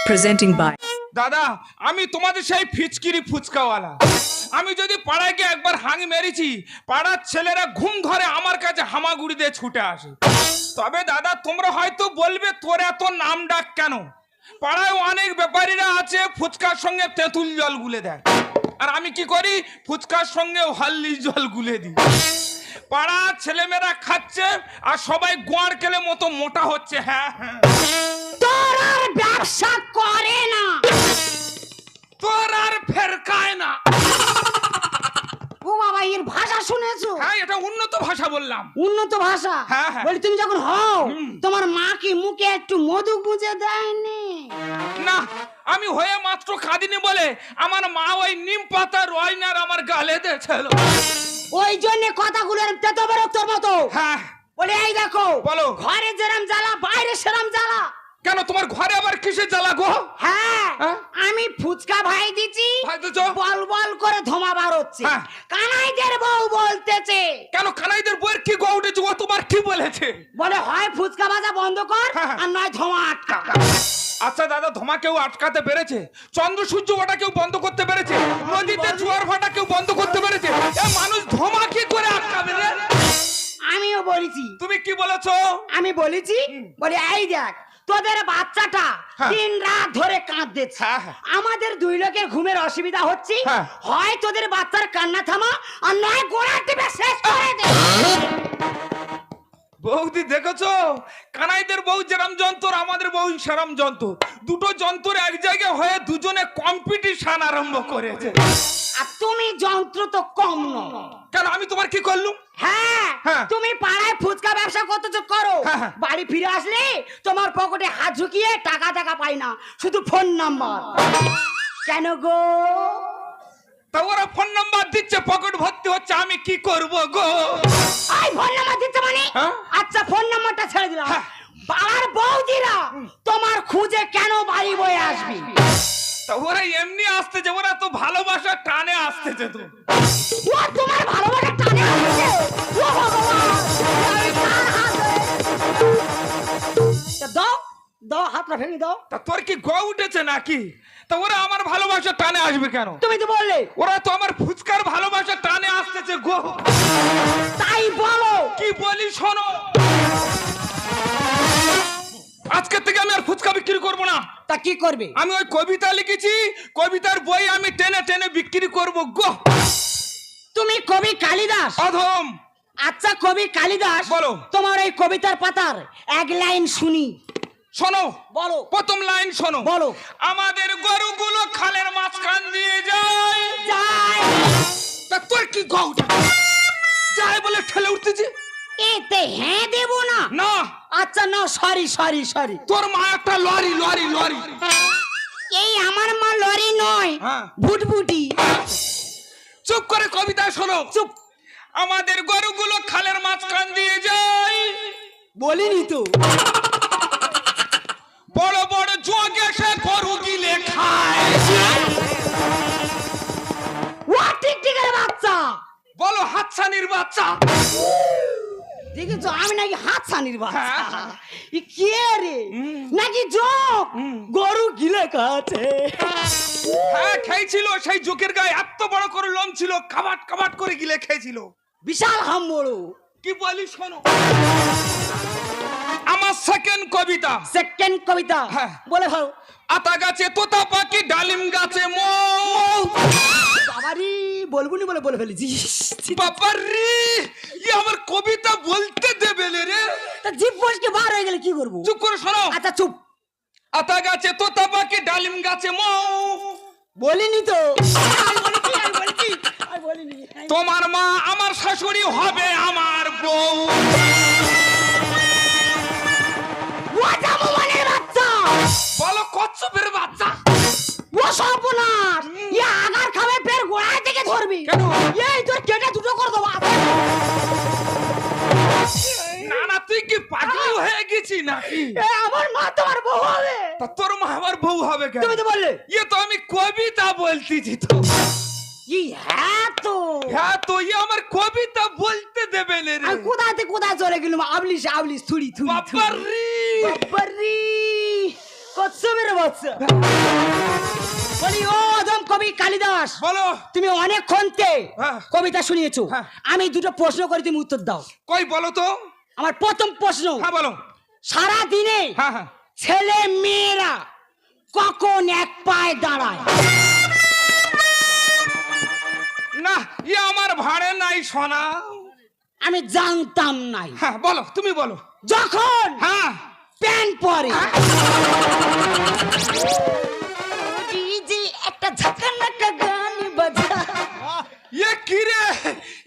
Presenting by দাদা আমি তোমাদের সেই ফিচকিরি ফুচকাওয়ালা। আমি যদি পাড়ায় গিয়ে একবার হাঙি মেরেছি, পাড়ার ছেলেরা ঘুম ধরে আমার কাছে হামাগুড়ি দিয়ে ছুটে আসে। তবে দাদা তোমরা হয়তো বলবে তোর এত নাম ডাক কেন? পাড়ায় অনেক ব্যাপারীরা আছে ফুচকার সঙ্গে তেঁতুল জল গুলে দেয়, আর আমি কি করি ফুচকার সঙ্গে হলদি জল গুলে দিই। পাড়ার ছেলেমেয়েরা খাচ্ছে আর সবাই গোয়ার কেলে মতো মোটা হচ্ছে। হ্যাঁ হ্যাঁ, তোর আর ব্যবসা করে না, তোর আর ফেরকায় না। ও বাবা এর ভাষা শুনেছো? হ্যাঁ এটা উন্নত ভাষা বললাম। উন্নত ভাষা? হ্যাঁ, হ্যাঁ। বলি তুমি যখন হও তোমার মা কি মুখে একটু মধু গুঁজে দেয়নি? না আমি হয়ে মাত্র কাঁদিনি বলে আমার মা ওই নিম পাতা রয়নার আমার গালে দিয়েছিল। ওই জন্য কথাগুলোর তেতো বেরো তোর মতো। হ্যাঁ বলে এই দেখো, বলো। ঘরে যেরম জ্বালা বাইরে সেরম জ্বালা। কেন তোমার ঘরে আবার কিসের জ্বালা গো? হ্যাঁ হ্যাঁ? আমি ফুচকা ভাই দিছি, ভাই দিছো? বল বল করে ধোঁয়া বার হচ্ছে। হ্যাঁ। কানাইদের বউ বলতেছে, কেন কানাইদের বইয়ের কি গো উঠেছে? ও তোমার কি বলেছে? বলে হয় ফুচকা ভাজা বন্ধ কর হ্যাঁ। আর নয় ধোঁয়া আটকা। আচ্ছা দাদা ধোঁয়া কেউ আটকাতে পেরেছে? চন্দ্র সূর্য ওটা কেউ বন্ধ করতে পেরেছে? নদীতে জোয়ার ভাটা কেউ বন্ধ করতে পেরেছে? এ মানুষ ধোঁয়া কি করে আটকাবে রে? আমিও বলেছি। তুমি কি বলেছো? আমি বলেছি, বলে এই দেখ তোদের বাচ্চাটা হ্যাঁ। দিন রাত ধরে কাঁদতেছে, হ্যাঁ, হ্যাঁ। আমাদের দুই লোকের ঘুমের অসুবিধা হচ্ছে, হ্যাঁ। হয় তোদের বাচ্চার কান্না থামা আর নয় গোড়া টিপে শেষ করে দে। বৌদি দেখেছো কানাইদের বউ যেরম যন্ত্র, আমাদের বউ সেরম যন্ত্র। দুটো যন্ত্র এক জায়গায় হয়ে দুজনে কম্পিটিশন আরম্ভ করেছে। আর তুমি যন্ত্র তো কম নয়। কেন আমি তোমার কি করলুম? হ্যাঁ, হ্যাঁ। তুমি পাড়ায় ফুচকা ব্যবসা করতেছো করো, হ্যাঁ, হ্যাঁ। বাড়ি ফিরে আসলে তোমার পকেটে হাত ঝুঁকিয়ে টাকা টাকা পাই না, শুধু ফোন নাম্বার। কেন গো? তা ওরা ফোন নাম্বার দিচ্ছে, পকেট ভর্তি হচ্ছে, আমি কি করব গো? এই ফোন নাম্বার দিতে মানে? হ্যাঁ। আচ্ছা ফোন নাম্বারটা ছেড়ে দিলাম, হ্যাঁ। পাড়ার বৌদিরা তোমার খুঁজে কেন বাড়ি বয়ে আসবি? তা ওরা এমনি আসতেছে, ওরা তো ভালোবাসা টানে আসতেছে তো। ও তোমার ভালোবাসা টানে আসছে? ও ভগবান, আমি কার হাত ধরে? তা দাও দাও, হাতটা ভেঙে দাও। তা তোর কি গো উঠেছে নাকি? তা ওরা আমার ভালোবাসা টানে আসবে কেন? তুমি তো বললে। ওরা তো আমার ফুচকার ভালোবাসা টানে আসতেছে গো। তাই বলো। কি বলি শোনো, আজকে থেকে আমি আর ফুচকা বিক্রি করব না। তা কি করবে? আমি ওই কবিতা লিখেছি, কবিতার বই আমি টেনে টেনে বিক্রি করব গো। তুমি কবি কালিদাস? অধম। আচ্ছা কবি কালিদাস, বলো। তোমার এই কবিতার পাতার এক লাইন শুনি। শোনো বলো। প্রথম লাইন শোনো। বলো। আমাদের গরুগুলো খালের মাঝখান দিয়ে যায়। যাই তা তোর কি গো উঠেছে? যায় বলে ঠেলে উঠতেছে। এতে হ্যাঁ দেব না? না আচ্ছা না, সরি সরি সরি। তোর মা একটা লরি লরি লরি। এই আমার মা লরি নয়, হ্যাঁ। ভুটভুটি। চুপ করে কবিতা শোনো। চুপ। আমাদের গরুগুলো খালের মাঝখান দিয়ে যায়, বলিনি তো। বড় বড় জোগে সে গরু গিলে খায়। ও টিকটিকের বাচ্চা। বলো হাতছানির বাচ্চা। দেখেছো আমি নাকি হাতছানির বাচ্চা? হ্যাঁ। ই কে রে? নাকি জোক? গরু গিলে খাচ্ছে। হ্যাঁ খেয়েছিল, সেই জোকের গায়ে এত বড় করে লোম ছিল, কাবাট কাবাট করে গিলে খেয়েছিল। বিশাল হাম্বড়ো। কি বলি শোনো, আমার সেকেন্ড কবিতা। সেকেন্ড কবিতা? হ্যাঁ। বলে ভাও। আতা গাছে তোতা পাখি, ডালিম গাছে মৌ। বাবারি বলবুনি বলে বলে ফেলেছি। বাবারে ই আমার কবিতা বলতে দেবে না রে। তা জিভ ফসকে বার হয়ে গেলে কি করবো? চুপ করে শোনো। আচ্ছা চুপ। আতা গাছে তোতা পাখি, ডালিম গাছে মৌ। বলিনি তো। আমি বলিনি। তোমার মা আমার শাশুড়ি হবে আমার বউ। ও জামুমানের বাচ্চা। বলো কচ্ছপের বাচ্চা। ও সর্বনাশ, ই আগার খাবে পের গোড়ায় থেকে ধরবি। কেন? এই তোর কেটে দুটো করে দেবো। না না তুই কি পাগল হয়ে গেছি নাকি? এ আমার মা তোমার বউ হবে। তা তোর মা আমার বউ হবে কেন? তুমি তো বললে। ইয়ে তো আমি কবিতা বলতেছি তো। ই হ্যাঁ তো। হ্যাঁ তো ই আমার কবিতা বলতে দেবে না রে। আমি কোথায় চলে গেলাম? আবলিশ আবলিশ থুড়ি থুড়ি। বাবারে বাবারি কচ্ছপের বাচ্চা বলি ও অদম কবি কালিদাস বলো। তুমি অনেকক্ষণ হ্যাঁ। কবিতা শুনিয়েছো হ্যাঁ। আমি দুটো প্রশ্ন করে তুমি উত্তর দাও কই বলো তো। আমার প্রথম প্রশ্ন হ্যাঁ বলো। সারা দিনে হ্যাঁ হ্যাঁ। ছেলে মেয়েরা কখন এক পায়ে দাঁড়ায়? না ইয়ে আমার ভাড়ে নাই সোনা। আমি জানতাম নাই। হ্যাঁ বলো, তুমি বলো। যখন হ্যাঁ। প্যান্ট পরে ডিজে একটা ঝাঁকানাকা গান বাজা। ইয়ে কি রে,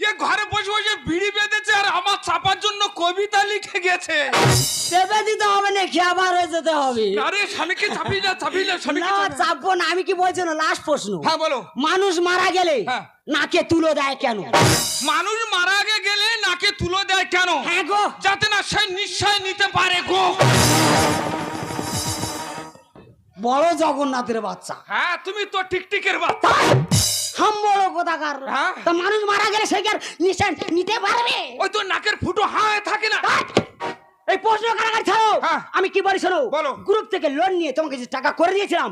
ইয়ে ঘরে বসে বসে বিড়ি বেঁধেছে আর আমার চাপার জন্য কবিতা লিখে গেছে। চেপে দিতে হবে না, খেয়াবার হয়ে যেতে হবে। আরে স্বামীকে চাপি না, চাপি না, স্বামীকে না চাপি না। চাপবো না। আমি কি বলছি না, লাস্ট প্রশ্ন। হ্যাঁ বলো। মানুষ মারা গেলে হ্যাঁ। নাকে তুলো দেয় কেন? মানুষ মারা গেলে নাকে তুলো দেয় কেন? হ্যাঁ গো। যাতে না সে নিশ্চয় নিতে পারে গো। বড় জগন্নাথের বাচ্চা। হ্যাঁ তুমি তো টিকটিকের বাচ্চা। হাম বড় কোথাকার। হ্যাঁ। তা মানুষ মারা গেলে সে কি আর নিশ্চয় নিতে পারবে? ওই তো নাকের ফুটো হায় থাকে না। এই প্রশ্ন কারাগার ছাড়ো। হ্যাঁ। আমি কি বলি শোনো। বলো। গ্রুপ থেকে লোন নিয়ে তোমাকে যে টাকা করে দিয়েছিলাম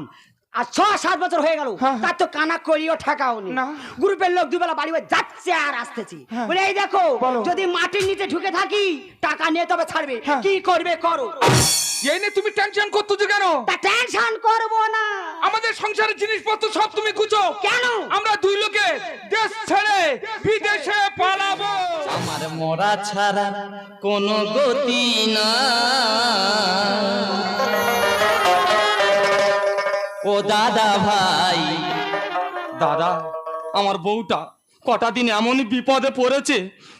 আর 6-7 বছর হয়ে গেল, হ্যাঁ। তার তো কানা করিও টাকাও নেই। না। গ্রুপের লোক দুবেলা বাড়ি বাড়ি যাচ্ছে আর আসতেছি। বলে এই দেখো, বলো। যদি মাটির নিচে ঢুকে থাকি টাকা নিয়ে তবে ছাড়বে। হ্যাঁ। কি করবে করো। এই নিয়ে তুমি টেনশন করতেছো কেন? তা টেনশন করবো না। আমাদের সংসারের জিনিসপত্র সব তুমি গুছো। কেন? আমরা দুই লোকে দেশ ছেড়ে বিদেশে পালাবো। আমার মরা ছাড়া কোনো গতি না। ও দাদা ভাই, দাদা আমার বউটা কটা দিন এমন বিপদে পড়েছে,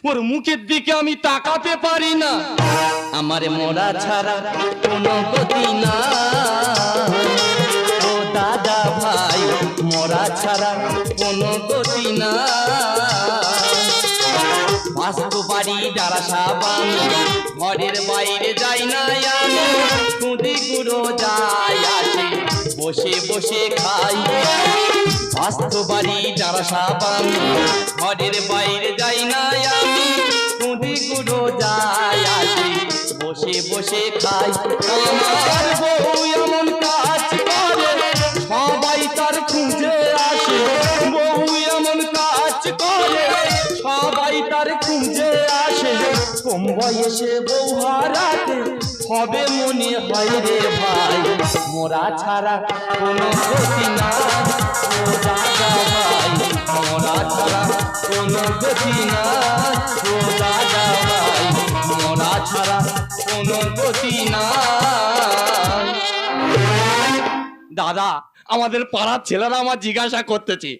ওর মুখের দিকে আমি তাকাতে পারি না। আমার মরা ছাড়া কোনো গতি না। ও দাদা ভাই, মরা ছাড়া কোনো গতি না। বাস্তু বাড়ি ডারা সাবানি, ঘরের বাইরে যাই না আমি। খুদি গুঁড়ো যাই আসে, বসে বসে খাই। বাস্তু বাড়ি ডারা সাবানি, ঘরের বাইরে যাই না আমি। খুদি গুঁড়ো যাই আসে, বসে বসে খাই। আমার বউ এমন কাজ করে, সবাই তার খুঁজে আসে। বউ এমন কাজ করে, সবাই তার খুঁজে আসে। কম বয়সে বউ হারাতে হবে মনে হয় রে ভাই। মোরা ছাড়া কোনো গতি না। ও দাদা ভাই, মোরা ছাড়া কোনো গতি না। ও দাদা ভাই, মোরা ছাড়া কোনো গতি না। দাদা, আমাদের পাড়ার ছেলেরা আমার জিজ্ঞাসা করতেছে,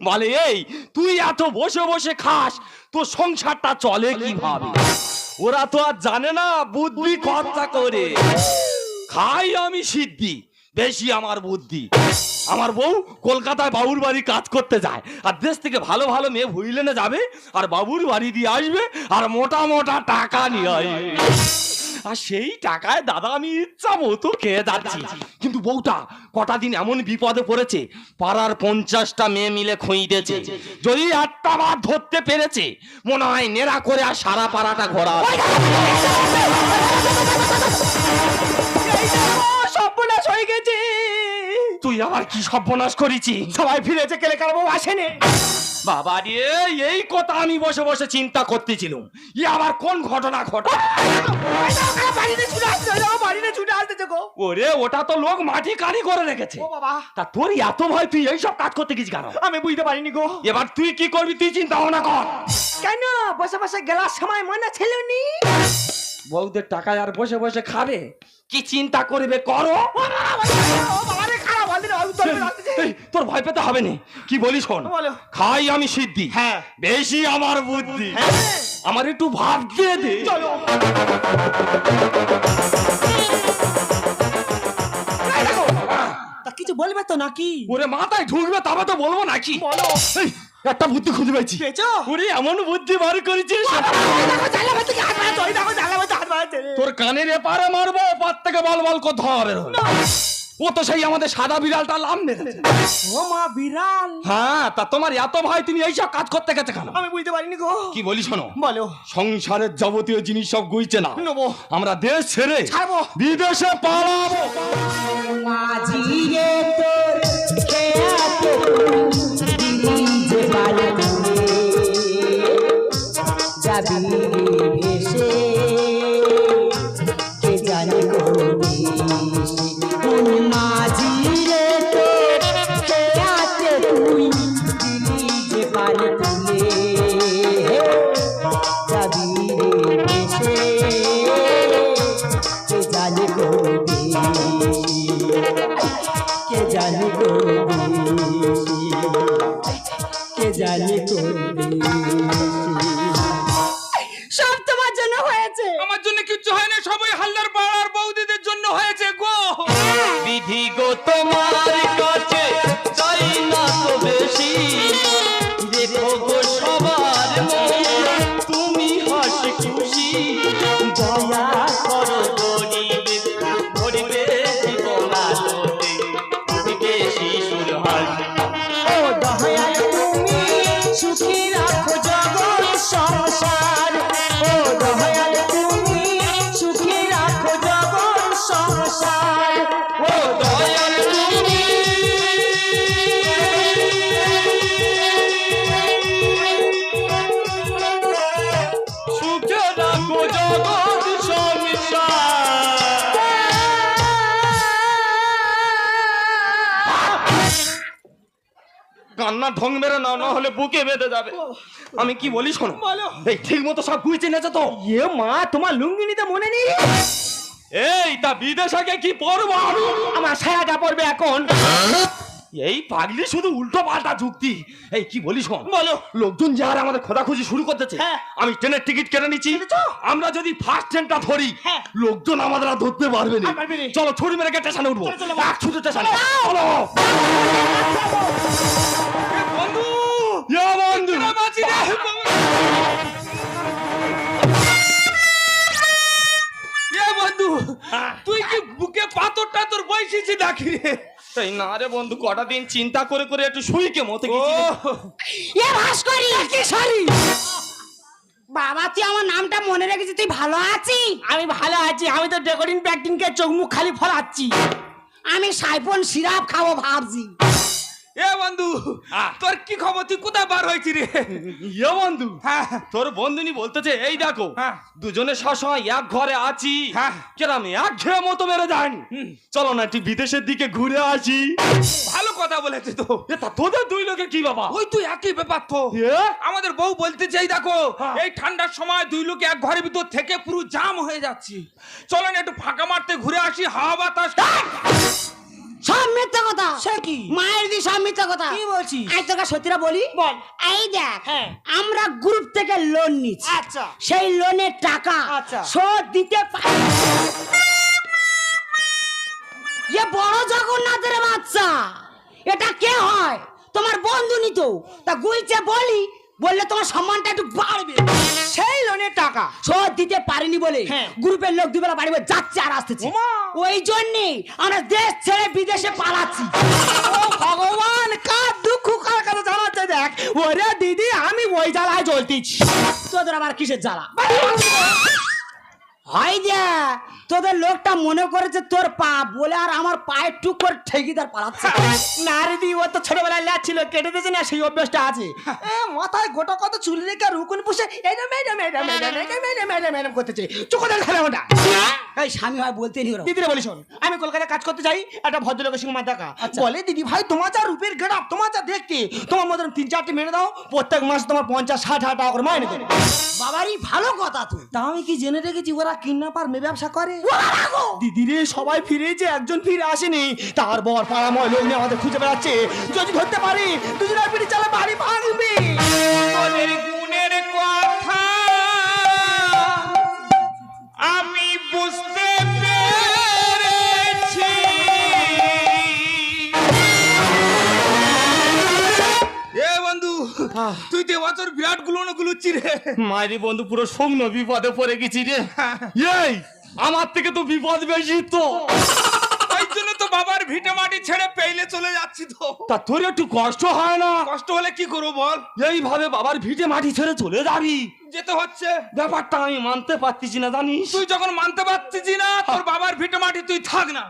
বলে এই তুই এত বসে বসে খাস, তোর সংসারটা চলে কিভাবে? ওরা তো আর জানে না বুদ্ধি খরচা করে খাই আমি সিদ্ধি, বেশি আমার বুদ্ধি। আমার বউ কলকাতায় বাবুর বাড়ি কাজ করতে যায়, আর দেশ থেকে ভালো ভালো মেয়ে ভুইলেনে যাবে, আর বাবুর বাড়ি দিয়ে আসবে, আর মোটা মোটা টাকা নিয়ে আসবে। আর সেই টাকায় দাদা আমি ইচ্ছা মতো খেয়ে যাচ্ছি। কিন্তু বউটা কটা দিন এমন বিপদে পড়েছে, পাড়ার 50টা মেয়ে মিলে খুঁইতেছে। যদি একটা বার ধরতে পেরেছে, মনে হয় নেড়া করে আর সারা পাড়াটা ঘোরা। সর্বনাশ হয়ে গেছে। তুই আবার কি সর্বনাশ করেছি? সবাই ফিরেছে, কেলেকার বউ আসেনি। বাবা রে, এই কথা আমি বসে বসে চিন্তা করতেছিলাম, ই আবার কোন ঘটনা ঘটে? ওরে, ওটা তো লোক মাটি কারি করে রেখেছে। ও বাবা, তা তোর এত ভয়, তুই এইসব কাজ করতে গেছিস কেন? আমি বুঝতে পারিনি গো। এবার তুই কি করবি, তুই চিন্তা ভাবনা কর। কেন বসে বসে গেলার সময় মনে ছিল নি? বউদের টাকায় আর বসে বসে খাবে? কি চিন্তা করবে করো। এই, তোর ভয় পেতে হবে না। কি বলিস শোন, বলো। খাই আমি সিদ্ধি, হ্যাঁ। বেশি আমার বুদ্ধি। আমার একটু ভাবতে দে। চলো। তা কিছু বলবে তো নাকি? ওরে মাথায় ঢুকবে তবে তো বলবো নাকি। বলো। এই, একটা বুদ্ধি খুঁজে পেয়েছি। পেয়েছো? ওরে এমন বুদ্ধি বার করেছিস, তোর কানের এপারে মারবো, ওপার থেকে বল বল করে ধরে। ও তো সেই আমাদের সাদা বিড়ালটা লাম মেরেছে। ও মা বিড়াল, হ্যাঁ, তা তোমার এত ভয়, তুমি এইসব কাজ করতে গেছে কেন? আমি বুঝতে পারিনি গো। কি বলি শোনো, বলো। সংসারের যাবতীয় জিনিস সব গুইছে না, নেবো। আমরা দেশ ছেড়ে ছাড়বো। বিদেশে পালাবো। মাঝি রে তোর খেয়াতে দিলি যে পালে যাবি রে ভেসে, কে জানে কোন মাঝি রে তোর খেয়াতে তুই দিলি যে পালে তুলে যাবি রে ভেসে, কে জানে কে জানে কে জানে সব তোমার জন্য হয়েছে। আমার জন্য কিচ্ছু হয় না, সবাই হালদার পাড়ার বৌদিদের জন্য হয়েছে গো। বিধি গো তোমার কাছে চাই না তো বেশি, দেখো গো সবার মন তুমি হাসি খুশি, দয়া করো গরিবের গরিবে জীবন আলোতে দিবে শিশুর হাসি। ও দয়াল তুমি সুখী রাখো জগৎ সংসার, ও দয়াল তুমি সুখী রাখো জগৎ সংসার, ও দয়াল তুমি সুখে রাখো জগৎ সংসার। কান্না ঢং মেরে না, না হলে বুকে বেঁধে যাবে। আমি কি বলি শোনো, বলো। এই ঠিক মতো সব গুইছে নেছে তো? এ মা, তোমার লুঙ্গি নিতে মনে নেই? এই তা বিদেশে গিয়ে কি পরবো আমি? আমার সায়াটা পড়বে এখন। এই পাগলি শুধু উল্টো পাল্টা যুক্তি। এই কি বলি শোন, বলো। লোকজন যার আমাদের খোঁজাখুঁজি শুরু করতেছে, হ্যাঁ। আমি ট্রেনের টিকিট কেটে নিচ্ছি। আমরা যদি ফার্স্ট ট্রেনটা ধরি, হ্যাঁ। লোকজন আমাদের আর ধরতে পারবে না। আর পারবে না। চলো ছুরি মেরে গিয়ে স্টেশনে উঠবো। চলো, চলো। এক ছুটি স্টেশনে চলো। বন্ধু, এ বন্ধু, এরা বাঁচি রে। এ বন্ধু, তুই কি বুকে পাথর টাথর বসেছিস নাকি রে? তাই না রে বন্ধু, কটা দিন চিন্তা করে করে একটু শুইকে মতে ও, গেছি রে। এ ভাস্করি কি সরি বাবা, তুই আমার নামটা মনে রেখেছিস, তুই ভালো আছিস? আমি ভালো আছি, আমি তো ডেকোরিং প্যাকটিং কে চোখ মুখ খালি ফলাচ্ছি। আমি সাইফোন সিরাপ খাবো ভাবছি। এ বন্ধু, তোর কি খবর? তুই কোথায় বার হয়েছিস রে? এ বন্ধু, হ্যাঁ, তোর বন্ধুনি বলতেছে এই দেখো, হ্যাঁ। দুজনে সবসময় এক ঘরে আছি, হ্যাঁ। কেরাম এক ঘেয়ে মতো মেরে যায়নি। চলো না একটু বিদেশের দিকে ঘুরে আসি। ভালো কথা বলেছে তো। এ তা তোদের দুই লোকে কি বাবা? ওই তুই একই ব্যাপার তো। এ? আমাদের বউ বলতে চাই দেখো, হ্যাঁ। এই ঠান্ডার সময় দুই লোকে এক ঘরের ভিতর থেকে পুরো জাম হয়ে যাচ্ছি। চলো না একটু ফাঁকা মারতে ঘুরে আসি, হাওয়া বাতাস। সব মিথ্যা কথা। সে কি? মায়ের দি সব মিথ্যা কথা। কি বলছিস? আজ তোকে সত্যিটা বলি, বল। এই দেখ, হ্যাঁ। আমরা গ্রুপ থেকে লোন নিচ্ছি। আচ্ছা। সেই লোনের টাকা আচ্ছা। শোধ দিতে পারি। এ বড় জগন্নাথের বাচ্চা, এটা কে হয়? তোমার বন্ধু নিত, তা গুইছে বললে তোমার সম্মানটা একটু বাড়বে। সেই লোনের টাকা শোধ দিতে পারিনি বলে হ্যাঁ। গ্রুপের লোক দুবেলা বাড়ি বাড়ি যাচ্ছে আর আসতেছে। ওমা! ওই জন্যে আমরা দেশ ছেড়ে বিদেশে পালাচ্ছি। ও ভগবান, কার দুঃখ কার কাছে জানাচ্ছে দেখ। ওরে দিদি, আমি ওই জ্বালায় জ্বলতেছি। তোদের আবার কিসের জ্বালা? হয় যা, তোদের লোকটা মনে করেছে তোর পা বলে, আর আমার পায়ের টুক করে ঠেকি তার পালাচ্ছে। না রে দি, ও তো ছোটবেলায় ল্যাচ ছিল, কেটে দিয়েছে না, সেই অভ্যাসটা আছে। মাথায় গোটা কত চুল রেখে রুকুন পুষে এইটা madam madam madam madam madam madam করতেছে। চোখে খেলে ওটা। এই স্বামী হয় বলতে নি ওরা। দিদিরে বলি শোন, আমি কলকাতায় কাজ করতে যাই, একটা ভদ্রলোকের সঙ্গে আমার দেখা। আচ্ছা। বলে দিদি ভাই, তোমার যা রূপের গেটআপ, তোমার যা দেখতে, তোমার মতন 3-4টি মেনে দাও, প্রত্যেক মাসে তোমার 50-60 টাকা করে মাইনে দেবে। বাবারই ভালো কথা তো। তা আমি কি জেনে রেখেছি ওরা কিডন্যাপার মেয়ে ব্যবসা করে। দিদিরে সবাই ফিরেছে, একজন ফিরে আসেনি। তার বর পাড়াময় লোক নিয়ে আমাদের খুঁজে বেড়াচ্ছে। যদি ধরতে পারি, দুজনের পিঠে চালা বাড়ি ভাঙবে। তোদের গুণের কথা আমি বুঝতে পেরেছি। এ বন্ধু, তুই তো এবছর বিরাট গুলোচ্ছি রে। মায়েরি বন্ধু, পুরো সৌম্য বিপদে পড়ে গেছি রে। এই আমার থেকে তো বিপদ বেশি তো। ওই জন্য তো বাবার ভিটে মাটি ছেড়ে পেইলে চলে যাচ্ছি তো। তা তোর একটু কষ্ট হয় না? কষ্ট হলে কি করবো বল? এইভাবে বাবার ভিটে মাটি ছেড়ে চলে যাবি? যেতে হচ্ছে। ব্যাপারটা আমি মানতে পারতেছি না জানিস। তুই যখন মানতে পারছিস না তোর বাবার ভিটে মাটি তুই থাক না।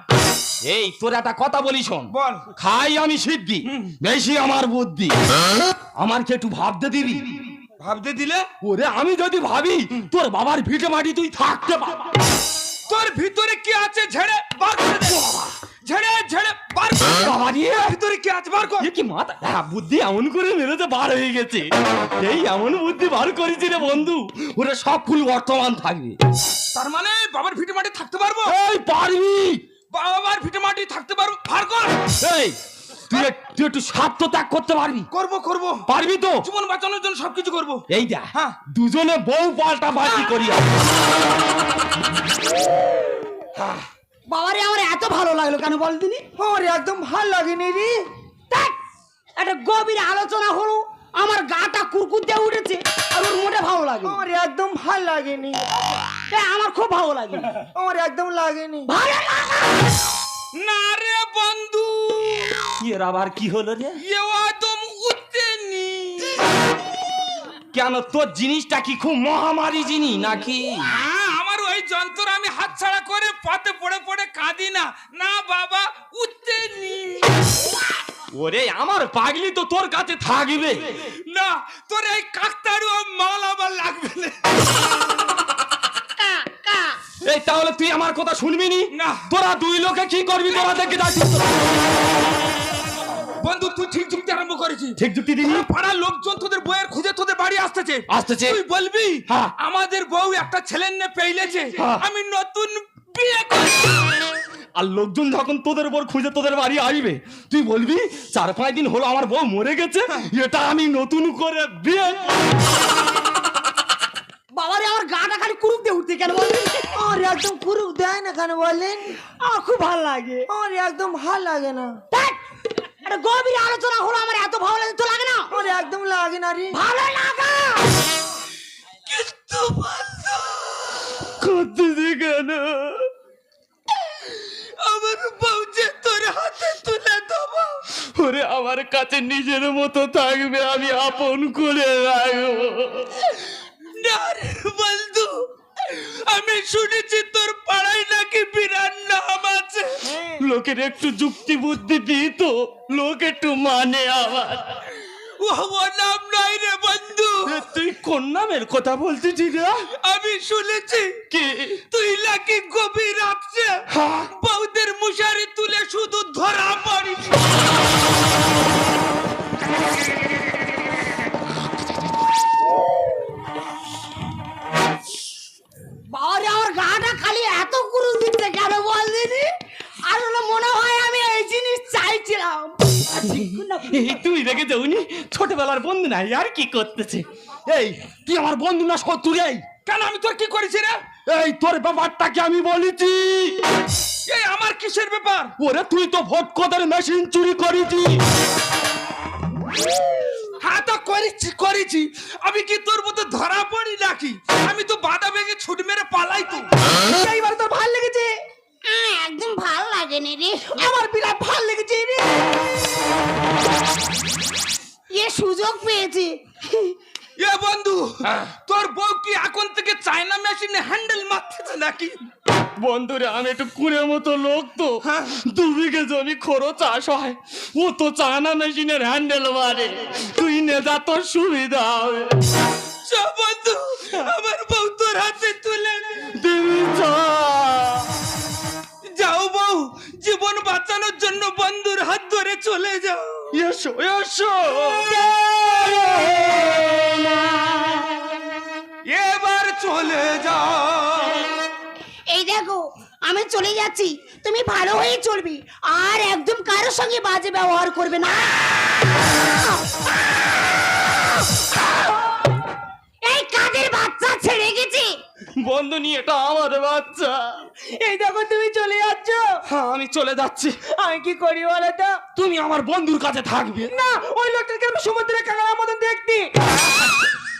এই তোর একটা কথা বলি শোন। বল। খাই আমি সিদ্ধি, বেশি আমার বুদ্ধি। আমার কি একটু ভাবতে দিবি? ভাবতে দিলে? ওরে আমি যদি ভাবি তোর বাবার ভিটে মাটি তুই থাকতে পারবি। তোর ভিতরে কি আছে ঝেড়ে বার করে দে। ঝেড়ে ঝেড়ে বার করে দে। বাবা রে, ভিতরে কি আছে বার কর। এ কি মাথা, হ্যাঁ, বুদ্ধি এমন করে মেরেছে বার হয়ে গেছে। এই এমন বুদ্ধি বার করেছি রে বন্ধু, ওরা সব ফুল বর্তমান থাকবে। তার মানে বাবার ভিটে মাটি থাকতে পারবো? এই পারবি? বাবার ভিটে মাটি থাকতে পারবো, বার কর। এই তুই একটু স্বার্থ ত্যাগ করতে পারবি? করবো করবো, পারবি তো? জীবন বাঁচানোর জন্য সবকিছু করবো। এই দেখ, হ্যাঁ। দুজনে বউ পাল্টা পাল্টি করি। বাবারে আমার এত ভালো লাগলো কেন বল দিনি? আমার একদম ভাল লাগেনি রে। দেখ, একটা গভীর আলোচনা হলো, আমার গাটা কুরকুর দিয়ে উঠেছে আর ওর মোটে ভালো লাগে। আমার একদম ভাল লাগেনি। আমার খুব ভালো লাগে। আমার একদম লাগেনি। ভালো লাগা না রে বন্ধু, এর আবার কি হলো রে? ইয়ে একদম উঠতেনি। কেন তোর জিনিসটা কি খুব মহামারী জিনিস নাকি? হ্যাঁ, আমার ওই যন্ত্র আমি হাতছাড়া করে পথে পড়ে পড়ে কাঁদি না। না বাবা, উঠতেনি। ওরে আমার পাগলি তো তোর কাছে থাকবে না, তোর এই কাকতাড়ু মাল আবার লাগবে না। এই তাহলে তুই আমার কথা শুনবি নি? না। তোরা দুই লোকে কি করবি তোরা দেখে যাচ্ছিস তো? বন্ধু তুই ঠিক যুক্তি আরম্ভ করেছিস। ঠিক যুক্তি দিবি? পাড়ার লোকজন তোদের বউয়ের খুঁজে তোদের বাড়ি আসতেছে। তুই বলবি হ্যাঁ। আমাদের বউ একটা ছেলের নে পেইলেছে, হ্যাঁ। আমি নতুন বিয়ে করব। আর লোকজন যখন তোদের উপর খুঁজে তোদের বাড়ি আসবে তুই বলবি 4-5 দিন হলো আমার বউ মরে গেছে, এটা আমি নতুন করে বিয়ে। বাবারে আমার গাটা খালি কুরুক দিয়ে উঠতে কেন বললেন? আমার একদম কুরুক দেয় না কেন বলেন? আমার খুব ভালো লাগে। আমার একদম ভাল লাগে না। দেখ, একটা গভীর আলোচনা হলো, আমার এত ভালো লাগে, তো লাগে না? আমার একদম লাগে না রে। ভালো লাগা করতেছি কেন? আমার বউ যে তোর হাতে তুলে দেবো। ওরে আমার কাছে নিজের মতো থাকবে, আমি আপন করে রাখবো। না রে বন্ধু, আমি শুনেছি তোর পাড়ায় নাকি বিরাট নাম আছে। লোকের একটু যুক্তি বুদ্ধি দিই তো লোক একটু মানে আমার। ও নাম নয় রে বন্ধু। তুই কোন নামের কথা বলতেছিস রে? আমি শুনেছি কি? তুই নাকি গভীর রাত্রে হ্যাঁ। বউদের মশারি তুলে শুধু ধরা পড়িস। বাবারে আমার গাটা খালি এত কুরুক দিচ্ছে কেন বল দিনি? আসলে মনে হয় আমি এই জিনিস চাইছিলাম। এই তুই দেখে যাওনি ছোটবেলার বন্ধু নাই আর কি করতেছে? এই তুই আমার বন্ধু না শত্রু? এই কেন আমি তোর কি করেছি রে? এই তোর ব্যাপারটা কি আমি বলেছি? এই আমার কিসের ব্যাপার? ওরে তুই তো ভোট কোদের মেশিন চুরি করেছি। হ্যাঁ তো করেছি। আমি কি তোর মতো ধরা পড়ি নাকি? আমি তো বাধা ভেঙে ছুট মেরে পালাই তো। এইবার তোর ভাল লেগেছে? একদম ভাল লাগেনি রে। আমার বিরাট ভাল লেগেছে রে। এ সুযোগ পেয়েছি। এ বন্ধু, তোর বউ কি এখন থেকে চায়না মেশিনে হ্যান্ডেল মারতেছে নাকি? বন্ধুরে আমি একটু কুড়ে মতো লোক তো, 2 বিঘে জমি খরো চাষ হয়, ও তো চায়না মেশিনের হ্যান্ডেল মারে। তুই নে যা, তোর সুবিধা হবে। চ বন্ধু, আমার বউ তোর হাতে তুলে নে। দিবি চা। যাও বউ, জীবন বাঁচানোর জন্য বন্ধুর হাত ধরে চলে যাও। এসো এসো। এবার চলে যাও। এই দেখো আমি চলে যাচ্ছি, তুমি ভালো হয়ে চলবি আর একদম কারোর সঙ্গে বাজে ব্যবহার করবে না। এই কাদের বাচ্চা ছেড়ে গেছে? বন্ধু নিয়ে, এটা আমার বাচ্চা। এই দেখো তুমি চলে যাচ্ছ। হ্যাঁ আমি চলে যাচ্ছি। আমি কি করি বলো তো? তুমি আমার বন্ধুর কাছে থাকবে। না, ওই লোকটাকে আমি সমুদ্রে কাঁকড়ার মতন দেখতে।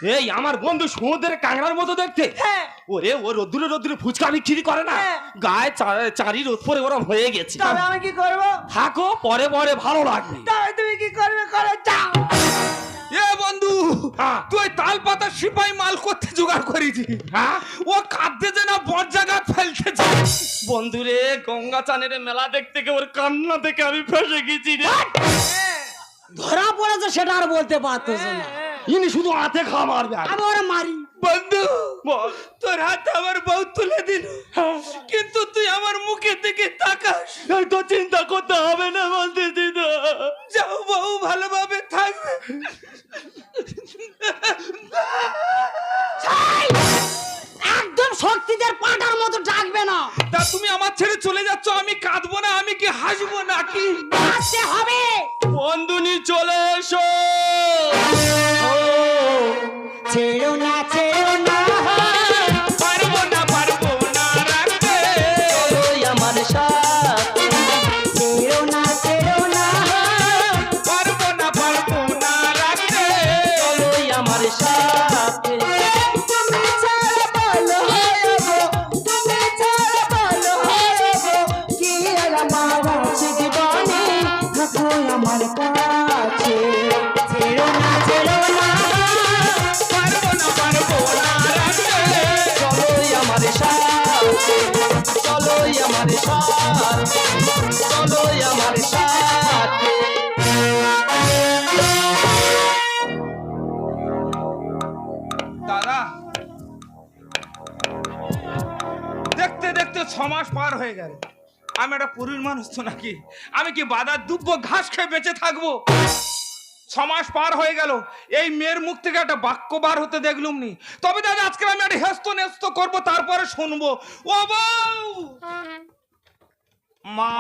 এই আমার বন্ধু সমুদ্রের কাঁকড়ার মতো দেখতে। হ্যাঁ। ওরে ও রোদ্দুরে রোদ্দুরে ফুচকা বিক্রি করে না, হ্যাঁ। গায়ে চারি রোদ পরে ওরা হয়ে গেছে। তবে আমি কি করবো? থাকো, পরে পরে ভালো লাগবে। তবে তুমি কি করবে করে যাও। এ বন্ধু, হ্যাঁ। তুই তাল পাতা সিপাই মাল করতে জোগাড় করেছি, হ্যাঁ ও খাদ্যে যে না বর জায়গা ফেলতেছে। বন্ধুরে, গঙ্গা চানের মেলা দেখতে গিয়ে ওর কান্না থেকে আমি ফেসে গেছি রে। ধরা পড়েছে সেটা আর বলতে পারতো না। ইনি শুধু হাতে খা মারবে। আমি ওরা মারি। বন্ধু, বল। তোর হাতে আমার বউ তুলে দিল, কিন্তু তুই আমার মুখে দিকে তাকাস। এই তো চিন্তা করতে হবে না বলতেছি তো। যাও, বউ ভালোভাবে থাকবে। একদম শক্তিদের পাটার মতো ডাকবে না। তা তুমি আমার ছেড়ে চলে যাচ্ছ, আমি কাঁদবো না, আমি কি হাসবো নাকি? আসতে হবে। বন্ধুনি চলে এসো। ছেড়ো না, ছেড়ো না, পারবো না, পারবো না রাখতে। চলোই আমার সাথে, ছেড়ো না, ছেড়ো না, পারবো না, পারবো না রাখতে। চলোই আমার সাথে। তুমি ছাড়া ভালো হয়ে গো, তুমি ছাড়া ভালো হয়ে গো, কি আর আমার আছে জীবনে, থাকো আমার কাছে। ছেড়ো না, ছেড়ো না, পারবো না, পারবো না রাখতে। চলোই আমার সাথে, চলোই আমার সাথে, চলোই আমার সাথে। দাদা, দেখতে দেখতে 6 মাস পার হয়ে গেল। আমি একটা পুরুষ মানুষ তো নাকি, আমি কি বাদার দুব্ব ঘাস খেয়ে বেঁচে থাকবো? 6 মাস পার হয়ে গেল, এই মেয়ের মুখ থেকে একটা বাক্য বার হতে দেখলুম নি। তবে দাদা, আজকে আমি একটা হেস্ত নেস্ত করবো, তারপরে শুনবো। ও বউ, মা।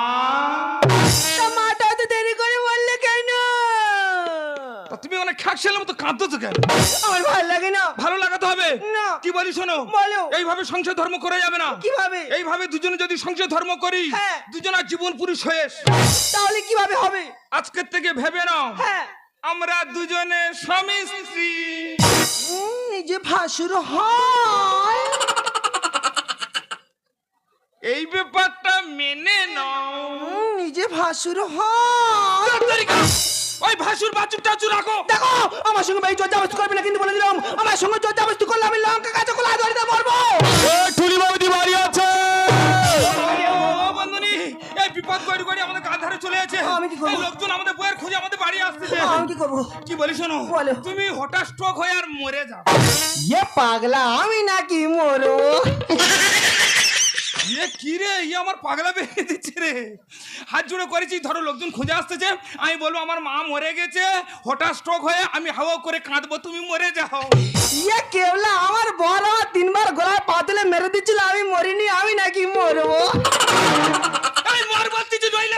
মাটা তো দেরি করে বললে কেন? তা তুমি অনেক খাকছিলাম তো, কাঁদতো কেন? আমার ভালো লাগে না। ভালো লাগাতে হবে না। কি বলি শোনো, বলো। এইভাবে সংসার ধর্ম করা যাবে না। কিভাবে? এইভাবে দুজনে যদি সংসার ধর্ম করি, হ্যাঁ। দুজনের জীবন পুরুষ হয়ে তাহলে কিভাবে হবে? আজকের থেকে ভেবে নাও, হ্যাঁ। আমরা দুজনে স্বামী স্ত্রী। নিজে ভাসুর হয়। এই ব্যাপারটা মেনে নাও। নিজে ভাসুর হয়। তাড়াতাড়ি কর। ওই ভাসুর বাচুর টাচু রাখো। দেখো, আমার সঙ্গে ভাই জর্জাবস্তি করবে না, কিন্তু বলে দিলাম, আমার সঙ্গে জর্জাবস্তি করলে আমি লঙ্কা কাঁচা কলা ধরিতে পারবো। টুনি বাবুদি বাড়ি আছে। ও বন্ধুনি, এই বিপদ করি করি আমাদের কাঁধ ধারে চলে আছে। আমি কি করবো? এই লোকজন আমাদের বইয়ের খোঁজে আমাদের বাড়ি আসতেছে। আমি কি করবো? কি বলি শোনো, বলো। তুমি হঠাৎ স্ট্রোক হয়ে আর মরে যাও। ইয়ে পাগলা, আমি নাকি মরো? ইয়ে কি রে, ইয়ে আমার পাগলা বেরিয়ে দিচ্ছে রে। হাত জুড়ে করেছি, ধরো লোকজন খুঁজে আসতেছে, আমি বলবো আমার মা মরে গেছে, হঠাৎ স্ট্রোক হয়ে আমি হাওয়া করে কাঁদবো, তুমি মরে যাও। ইয়ে কেবলা, আমার বর আমার 3 বার গলায় পা তুলে মেরে দিচ্ছিল, আমি মরিনি, আমি নাকি মরবো? এই মর বলতেছি নইলে।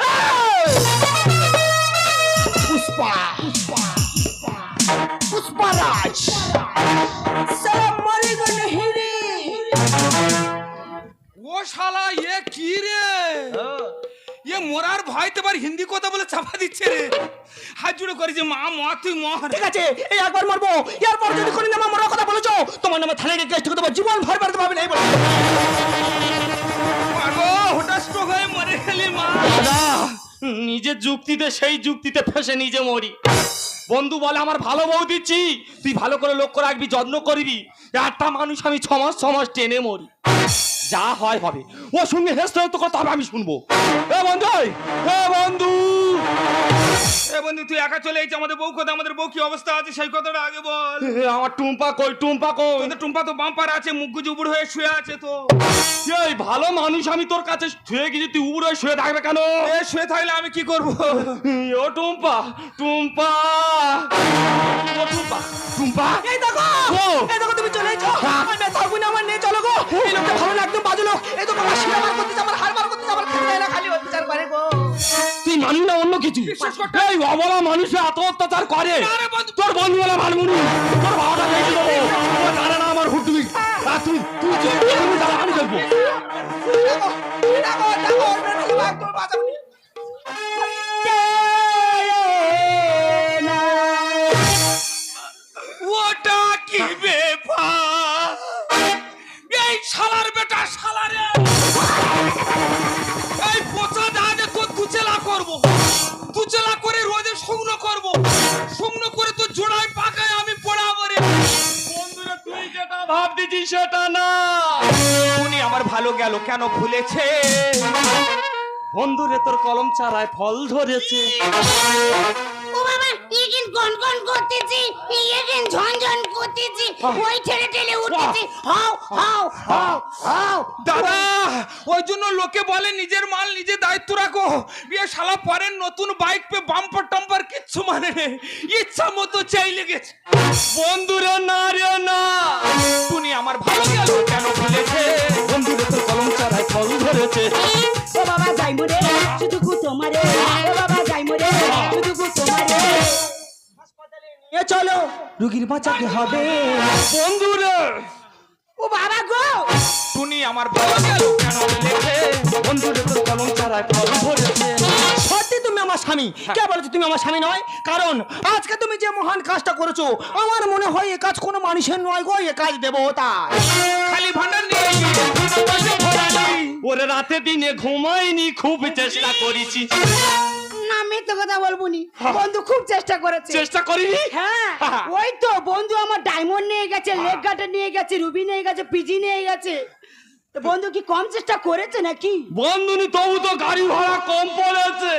পুষ্পা, পুষ্পারাজ সালাম মরে গো নেহিরে। ও শালা, ইয়ে কি রে, ইয়ে মরার ভয়তে বার হিন্দি কথা বলে চাপা দিচ্ছে রে। হাত জুড়ে করেছি, মা মর, তুই মর। ঠিক আছে, এই একবার মরবো, এরপর যদি কোনদিন আমার মরার কথা বলেছো, তোমার নামে থানায় কেস ঠুকে দেবো, জীবন ভর বেড়াতে পারবে না এই বলে। মাগো, হঠাৎ স্ট্রোক হয়ে মরে গেলি মা। দাদা, নিজের যুক্তিতে সেই যুক্তিতে ফেসে নিজে মরি। বন্ধু বলে আমার ভালো বউ দিচ্ছি, তুই ভালো করে লক্ষ্য রাখবি, যত্ন করবি। একটা মানুষ আমি 6 মাস টেনে মরি। যা হয় হবে, ও সঙ্গে হেস্ত করতে হবে, আমি শুনবো। এ বন্ধু, এ বন্ধু, এ বন্ধু, তুই একা চলে এসেছিস, আমাদের বউ কোথায়, আমাদের বউ কি অবস্থা আছে সেই কথাটা আগে বল। এ, আমার টুম্পা কই, টুম্পা কই? তোদের টুম্পা তো বাম্পার আছে, মুখ গুজে উবুড় হয়ে শুয়ে আছে তো। এই ভালো মানুষ আমি তোর কাছে শুয়ে গেছি, তুই উবুড় হয়ে শুয়ে থাকবে কেন? এ শুয়ে থাকলে আমি কি করব? ও টুম্পা, টুম্পা, ও টুম্পা, টুম্পা, এই দেখো, ও। এই দেখো তুমি চলে এসো, আমি থাকবো না, আমার নিয়ে চলো গো। এই লোকটা ভালো না, একদম বাজে লোক। এই তো বাবা শিরা বার করতে, আমার হাড় বার করতে, আমার খেতে দেয় না, খালি অত্যাচার করে গো। তুই মানি না অন্য কিছু? বিশ্বাস করতে এই অবলা মানুষে এত অত্যাচার করে, তোর বন্ধু বলে মানমুনি, তোর বাবাটা দেখে দেবো, ও জানে না আমার হুটুবি। আর তুই তুই তুই দাঁড়া, আমি দেখবো। দেখো, দেখো, দেখো, দেখো, একদম বাঁচাবো নি। ওটা কি দুচেলা করে রোজে শুকনো করব, শুকনো করে তো জোড়ায় পাকায় আমি পড়াবো রে। বন্ধুরা তুই যেটা ভাবতেছিস সেটা না। উনি আমার ভালো গেল কেন ভুলেছে? বন্ধুরে তোর কলম চারায় ফল ধরেছে। ও বাবা ইগিন গনগন করতেছি, ইগিন ঝনঝন করতেছি, ওই ঠেলে ঠেলে উঠতেছি, হাও হাও হাও হাও। দাদা ওই জন্য লোকে বলে নিজের মাল নিজে দায়িত্ব রাখো। বিয়ে শালা পরের নতুন বাইক পে বাম্পার টাম্পার কিচ্ছু মানে নেই, ইচ্ছা মতো চাইলে গেছে। বন্ধুরে না রে না, উনি আমার ভালো গেল কেন ভুলেছে? বন্ধুরে তোর কলম চারায় ফল ধরেছে। ও বাবা যাই মরে শুধু গু তোমারে, ও বাবা যাই মরে শুধু গু তোমারে। হাসপাতালে নিয়ে চলো, রুগীর বাঁচাতে হবে। বন্ধুরে ও বাবা গো, উনি আমার ভালো গেল কেন ভুলেছে? বন্ধুরে তোর কলম চারায় ফল ধরেছে। সত্যি তুমি আমার স্বামী। কে বলেছে তুমি আমার স্বামী নয়? কারণ আজকে তুমি যে মহান কাজটা করেছো, আমার মনে হয় এ কাজ কোনো মানুষের নয় গো, এ কাজ দেবতা। খালি ভান্ডার নিয়ে গিয়ে দুটো পয়সা ভরালি। ওরে রাতে দিনে ঘুমাইনি, খুব চেষ্টা করেছি। না মিথ্যে কথা বলবো নি, বন্ধু খুব চেষ্টা করেছে। চেষ্টা করিনি? হ্যাঁ ওই তো বন্ধু আমার ডায়মন্ড নিয়ে গেছে, লেগ গার্ডার নিয়ে গেছে, রুবি নিয়ে গেছে, পিজি নিয়ে গেছে। তো বন্ধু কি কম চেষ্টা করেছে নাকি? বন্ধুনি তবু তো গাড়ি ভাড়া কম পড়েছে।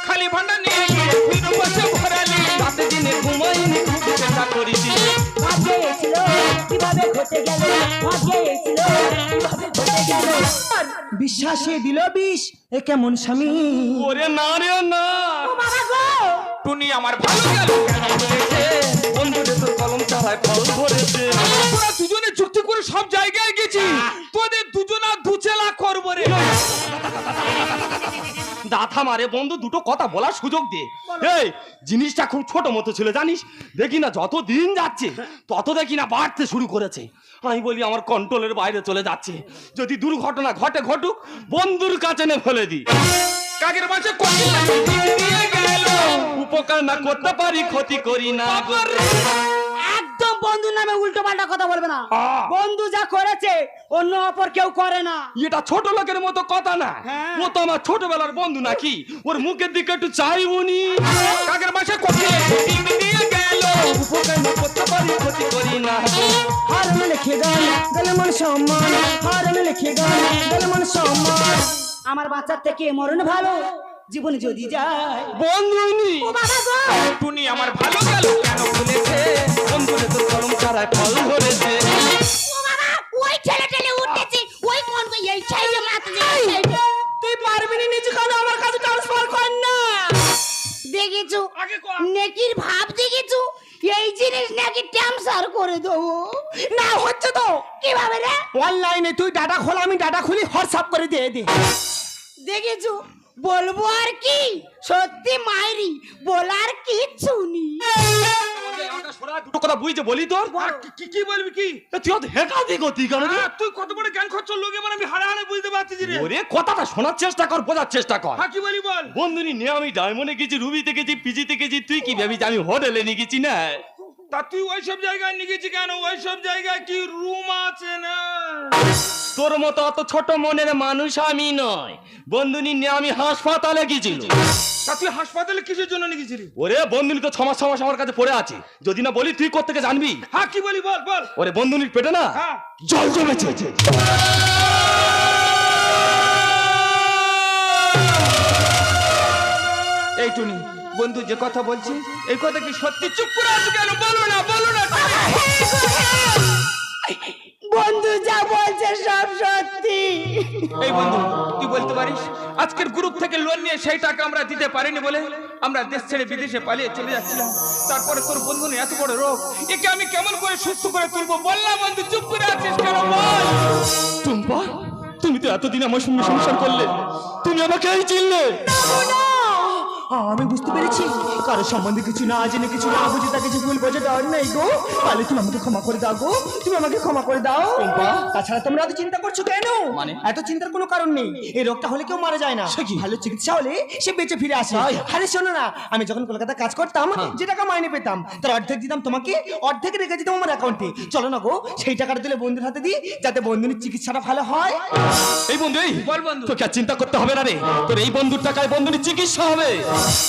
খালি ভান্ডার নিয়ে গিয়ে দুটো পয়সা ভরালি। রাতে দিনে ঘুমাইনি, খুব চেষ্টা করেছি। ভাগ্যে এসেছিল কিভাবে ঘটে গেল, ভাগ্যে এসেছিল কিভাবে ঘটে গেল। বিশ্বাসে দিল বিষ, এ কেমন স্বামী। ওরে না রে না, বাবা গো টুনি আমার ভালো গেল কেন ভুলেছে? বন্ধুরে তোর কলম চারায় ফল ধরেছে। তোরা দুজনে চুক্তি করে সব জায়গায় গেছি, তোদের দুজনা দুচেলা করবো রে। দাথা মারে বন্ধু, দুটো কথা বলার সুযোগ দে। এই জিনিসটা খুব ছোট মতো ছিল জানিস, দেখি না যত দিন যাচ্ছে তত দেখি না বাড়তে শুরু করেছে। আমি বলি আমার কন্ট্রোলের বাইরে চলে যাচ্ছে, যদি দুর্ঘটনা ঘটে ঘটুক, বন্ধুর কাছে নে ফেলে দি। কাকের মাঝে কোকিল নিয়ে গেল, উপকার না করতে পারি, ক্ষতি করি না। একদম বন্ধু নামে উল্টো পাল্টা কথা বলবে না। আহ। বন্ধু যা করেছে অন্য অপর কেউ করে না। এটা ছোট লোকের মতো কথা না, হ্যাঁ। ও তো আমার ছোটবেলার বন্ধু নাকি, ওর মুখের দিকে একটু চাইবনি। কাকের মাঝে কোকিল নিয়ে গেল, উপকার না করতে পারি, ক্ষতি করি না। হার মেলে খেগান গেলে মান সম্মান, হার মেলে খেগান গেলে মান সম্মান। আমার বাচ্চার থেকে মরণ ভালো, জীবন যদি যায়। বন্ধুনি ও বাবা গো টুনি আমার ভালো গেল কেন ভুলেছে? বন্ধুরে তোর কলম চারায় ফল ধরেছে। ও বাবা ওই ঠেলে ঠেলে উঠতেছি, ওই কোন এই সাইডে মারতে। তুই পারবি না নিজে কেন আমার কাছে ট্রান্সফার কর না। দেখেছো আগে কর। নেকির ভাব দেখেছো? এই জিনিস নাকি ট্রান্সফার করে দেবো। না হচ্ছে তো কিভাবে রে? অনলাইনে তুই ডাটা খোল, আমি ডাটা খুলি, হোয়াটসঅ্যাপ করে দিয়ে দে। দেখেছো বলবো আর কি, সত্যি মাইরি বলার কিচ্ছু নেই। দুটো কথা বুঝতে বলি তোর, কি বলবি কি? তুই অত হেঁকাতি গতি কেন রে? তুই কত বড় জ্ঞান খচ্চর লোক, এবার আমি হাড়ে হাড়ে বুঝতে পারছি রে। ওরে কথাটা শোনার চেষ্টা কর, বোঝার চেষ্টা কর। হ্যাঁ কি বলি বল। বন্ধুনি নিয়ে আমি ডায়মন্ডে গেছি, রুবিতে গেছি, পিজিতে গেছি, তুই কি ভাবিস আমি হোটেলে নিয়ে গেছি না? তা তুই ওইসব জায়গায় নিয়ে গেছি কেন? ওইসব জায়গায় কি রুম আছে না? তোর মতো অত ছোট মনের মানুষ আমি নয়। বন্ধুনি নিয়ে আমি হাসপাতালে গেছিল। তা তুই হাসপাতালে কিসের জন্য নিয়ে গেছিলি? ওরে বন্ধুনি তো 6 মাস আমার কাছে পড়ে আছে, যদি না বলি তুই কোত্থেকে জানবি? হ্যাঁ কি বলি বল বল। ওরে বন্ধুনির পেটে না হ্যাঁ। জল জমেছে। এই টুনি বন্ধু যে কথা বলছি, এই কথা কি সত্যি? চুপ করে আছো কেন? বলো না বলো না। বন্ধু যা বলছে সব সত্যি। এই বন্ধু তুই বলতে পারিস আজকের গ্রুপ থেকে লোন নিয়ে সেই টাকা আমরা দিতে পারিনি বলে আমরা দেশ ছেড়ে বিদেশে পালিয়ে চলে যাচ্ছিলাম। তারপরে তোর বন্ধু নিয়ে এত বড় রোগ, একে আমি কেমন করে সুস্থ করে তুলবো? বললাম বন্ধু চুপ করে আছিস কেন বল। টুম্পা, তুমি তো এতদিন আমার সঙ্গে সংসার করলে, তুমি আমাকে এই চিনলে? আমি বুঝতে পেরেছি কারো সম্বন্ধে কিছু না জেনে কিছু না বুঝে তাকে যে ভুল বোঝা দেওয়ার নাই গো। তাহলে তুমি আমাকে ক্ষমা করে দাও গো, তুমি আমাকে ক্ষমা করে দাও। তাছাড়া তোমরা এত চিন্তা করছো কেন? মানে? এত চিন্তার কোনো কারণ নেই। এই রোগটা হলে কেউ মারা যায় না, ভালো চিকিৎসা হলে সে বেঁচে ফিরে আসে। আরে শোনো না, আমি যখন কলকাতা কাজ করতাম যে টাকা মাইনে পেতাম তার অর্ধেক দিতাম তোমাকে, অর্ধেক রেখে দিতাম আমার অ্যাকাউন্টে। চলো না গো সেই টাকাটা দিলে বন্ধুর হাতে দিই, যাতে বন্ধুর চিকিৎসাটা ভালো হয়। এই বন্ধু, এই বল বন্ধু। তোকে আর চিন্তা করতে হবে না রে, তোর এই বন্ধুর টাকায় বন্ধুর চিকিৎসা হবে।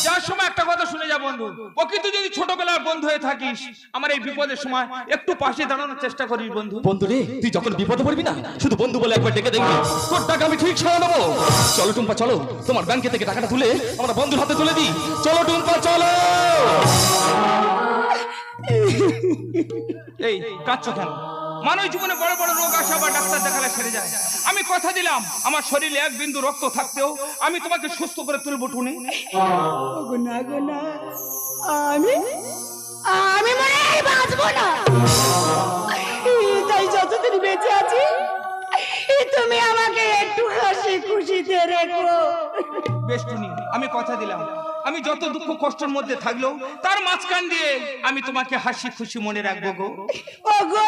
যার সময় একটা কথা শুনে যা বন্ধু, প্রকৃত যদি ছোটবেলার বন্ধু হয়ে থাকিস, আমার এই বিপদের সময় একটু পাশে দাঁড়ানোর চেষ্টা করিস বন্ধু। বন্ধু রে, তুই যখন বিপদে পড়বি না, শুধু বন্ধু বলে একবার ডেকে দেখবি, তোর টাকা আমি ঠিক সারা দেবো। চলো টুম্পা চলো, তোমার ব্যাংকে থেকে টাকাটা তুলে আমরা বন্ধুর হাতে তুলে দিই। চলো টুম্পা চলো। এই কাঁদছো কেন? মানুষ জীবনে বড় বড় রোগ আসে, আবার ডাক্তার দেখালে সেরে যায়। আমি কথা দিলাম আমার শরীরে এক বিন্দু রক্ত থাকতেও আমি তোমাকে সুস্থ করে তুলবো টুনি। ওগো না গো না, আমি আমি মনে হয় বাঁচবো না। তাই যতদিন বেঁচে আছি তুমি আমাকে একটু হাসি খুশিতে রেখো। বেশ টুনি, আমি কথা দিলাম আমি যত দুঃখ কষ্টের মধ্যে থাকলেও তার মাঝখান দিয়ে আমি তোমাকে হাসি খুশি মনে রাখবো গো। ওগো